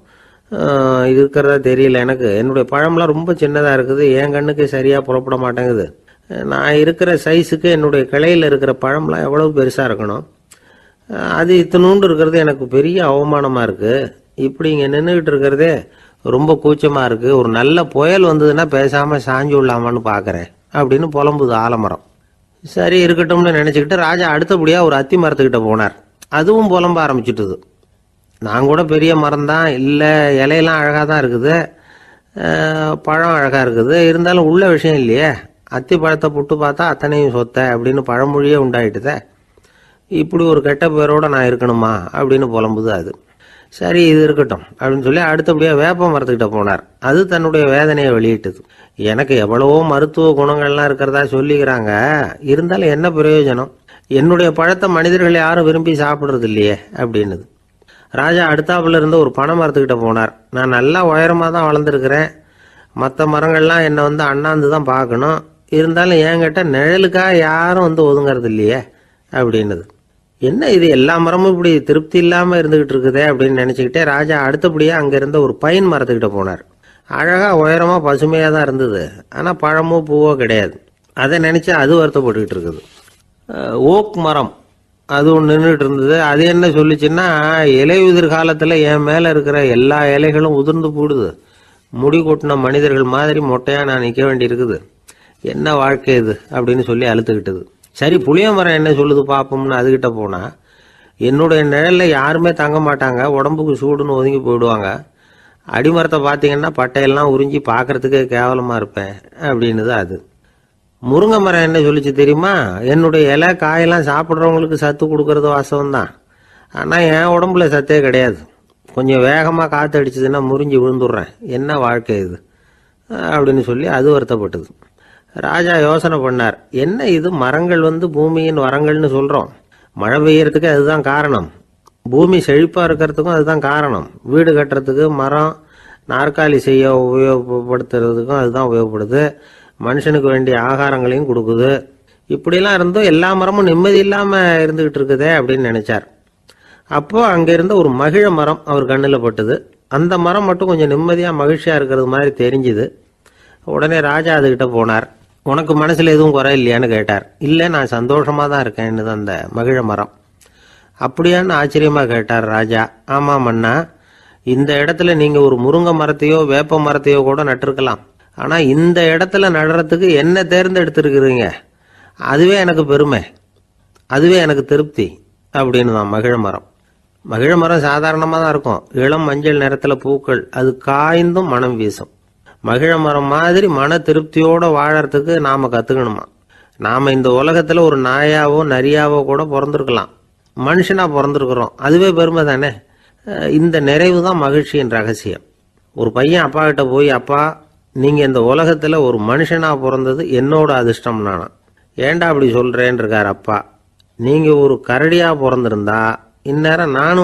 இருக்கிறதா தெரியல எனக்கு. என்னுடைய பழம்லாம் ரொம்ப சின்னதாக இருக்குது, என் கண்ணுக்கு சரியாக புறப்பட மாட்டேங்குது. நான் இருக்கிற சைஸுக்கு என்னுடைய கிளையில் இருக்கிற பழம்லாம் எவ்வளவு பெருசாக இருக்கணும், அது இத்தினூண்டு இருக்கிறது எனக்கு பெரிய அவமானமாக இருக்குது. இப்படி இங்கே நின்றுக்கிட்டு இருக்கிறதே ரொம்ப கூச்சமாக இருக்குது. ஒரு நல்ல புயல் வந்ததுன்னா பேசாமல் சாஞ்சு விடலாமான்னு பார்க்குறேன் அப்படின்னு புலம்புது ஆலமரம். சரி இருக்கட்டும்னு நினச்சிக்கிட்டு ராஜா அடுத்தபடியாக ஒரு அத்தி மரத்துக்கிட்ட போனார். அதுவும் புலம்ப ஆரம்பிச்சுட்டுது. நான் கூட பெரிய மரம் தான், இல்லை இலையெல்லாம் அழகாக தான் இருக்குது, பழம் அழகாக இருக்குது, இருந்தாலும் உள்ள விஷயம் இல்லையே, அத்தி பழத்தை புட்டு பார்த்தா அத்தனையும் சொத்த அப்படின்னு பழமொழியே உண்டாயிட்டுதே, இப்படி ஒரு கெட்ட பேரோடு நான் இருக்கணுமா அப்படின்னு புலம்புது அது. சரி இது இருக்கட்டும் அப்படின்னு சொல்லி அடுத்தபடியாக வேப்ப மரத்துக்கிட்ட போனார். அது தன்னுடைய வேதனையை வெளியிட்டது. எனக்கு எவ்வளவோ மருத்துவ குணங்கள்லாம் இருக்கிறதா சொல்லிக்கிறாங்க, இருந்தாலும் என்ன பிரயோஜனம், என்னுடைய பழத்தை மனிதர்கள் யாரும் விரும்பி சாப்பிட்றது இல்லையே அப்படின்னுது. ராஜா அடுத்தாப்புல இருந்த ஒரு பனை மரத்துக்கிட்ட போனார். நான் நல்லா உயரமாக தான் வளர்ந்துருக்கிறேன், மற்ற மரங்கள்லாம் என்னை அண்ணாந்து தான் பார்க்கணும், இருந்தாலும் என்கிட்ட நிழலுக்காக யாரும் ஒதுங்கிறது இல்லையே அப்படின்னுது. என்ன இது எல்லா மரமும் இப்படி திருப்தி இல்லாமல் இருந்துகிட்டு இருக்குதே அப்படின்னு நினச்சிக்கிட்டே ராஜா அடுத்தபடியாக அங்கே இருந்த ஒரு பைன் மரத்துக்கிட்ட போனார். அழகாக உயரமாக பசுமையாக தான் இருந்தது, ஆனால் பழமோ பூவோ கிடையாது. அதை நினச்சி அது வருத்தப்பட்டுக்கிட்டு இருக்குது. ஓக் மரம் அது ஒன்று நின்றுட்டு இருந்தது. அது என்ன சொல்லிச்சுன்னா, இலையுதிர் காலத்தில் என் மேலே இருக்கிற எல்லா இலைகளும் உதிர்ந்து போடுது, முடி கொட்டின மனிதர்கள் மாதிரி மொட்டையாக நான் நிற்க வேண்டி இருக்குது, என்ன வாழ்க்கை இது அப்படின்னு சொல்லி அழுத்துக்கிட்டது. சரி புளிய மரம் என்ன சொல்லுது பார்ப்போம்னு அதுகிட்ட போனால், என்னுடைய நிழலில் யாருமே தங்க மாட்டாங்க, உடம்புக்கு சூடுன்னு ஒதுங்கி போயிடுவாங்க, அடிமரத்தை பார்த்தீங்கன்னா பட்டையெல்லாம் உறிஞ்சி பார்க்கறதுக்கே கேவலமாக இருப்பேன் அப்படின்னுது அது. முருங்கை மரம் என்ன சொல்லிச்சு தெரியுமா, என்னுடைய இலை காயெல்லாம் சாப்பிட்றவங்களுக்கு சத்து கொடுக்கறது வாசம்தான், ஆனால் என் உடம்புல சத்தே கிடையாது, கொஞ்சம் வேகமாக காற்று அடிச்சதுன்னா முறிஞ்சி விழுந்துடுறேன், என்ன வாழ்க்கை இது அப்படின்னு சொல்லி அது வருத்தப்பட்டது. ராஜா யோசனை பண்ணார், என்ன இது மரங்கள் பூமியின் வரங்கள்னு சொல்கிறோம், மழை பெய்யறதுக்கு அதுதான் காரணம், பூமி செழிப்பாக இருக்கிறதுக்கும் அதுதான் காரணம், வீடு கட்டுறதுக்கு மரம், நாற்காலி செய்ய உபயோகப்படுத்துறதுக்கும் அதுதான் உபயோகப்படுது, மனுஷனுக்கு வேண்டிய ஆகாரங்களையும் கொடுக்குது, இப்படிலாம் இருந்தும் எல்லா மரமும் நிம்மதி இல்லாமல் இருந்துகிட்டு இருக்குதே அப்படின்னு நினைச்சார். அப்போ அங்கே இருந்த ஒரு மகிழ மரம் அவர் கண்ணில் பட்டுது. அந்த மரம் மட்டும் கொஞ்சம் நிம்மதியாக மகிழ்ச்சியாக இருக்கிறது மாதிரி தெரிஞ்சுது. உடனே ராஜா அதுகிட்ட போனார். உனக்கு மனசில் எதுவும் குறை இல்லையான்னு கேட்டார். இல்லை, நான் சந்தோஷமாக தான் இருக்கேன்னு அந்த மகிழ மரம். அப்படியான்னு ஆச்சரியமாக கேட்டார் ராஜா. ஆமாம் மன்னா, இந்த இடத்துல நீங்கள் ஒரு முருங்கை மரத்தையோ வேப்ப மரத்தையோ கூட நட்டிருக்கலாம், ஆனால் இந்த இடத்துல நடுறதுக்கு என்ன தேர்ந்தெடுத்திருக்கிறீங்க, அதுவே எனக்கு பெருமை, அதுவே எனக்கு திருப்தி அப்படின்னு தான் மகிழ மரம். மகிழ மரம் சாதாரணமாக தான் இருக்கும், இளம் மஞ்சள் நிறத்தில் பூக்கள், அது காய்ந்தும் மனம் வீசும். மகிழ மரம் மாதிரி மன திருப்தியோடு வாழறதுக்கு நாம் கற்றுக்கணுமா. நாம் இந்த உலகத்தில் ஒரு நாயாவோ நரியாவோ கூட பிறந்திருக்கலாம், மனுஷனாக பிறந்திருக்கிறோம், அதுவே பெருமை தானே. இந்த நிறைவு தான் மகிழ்ச்சியின் ரகசியம். ஒரு பையன் அப்பா கிட்ட போய், அப்பா நீங்கள் இந்த உலகத்தில் ஒரு மனுஷனாக பிறந்தது என்னோட அதிர்ஷ்டம் நானா. ஏண்டா அப்படி சொல்கிறேன்னு இருக்கார் அப்பா. நீங்கள் ஒரு கரடியாக பிறந்திருந்தா இந்நேரம் நானும்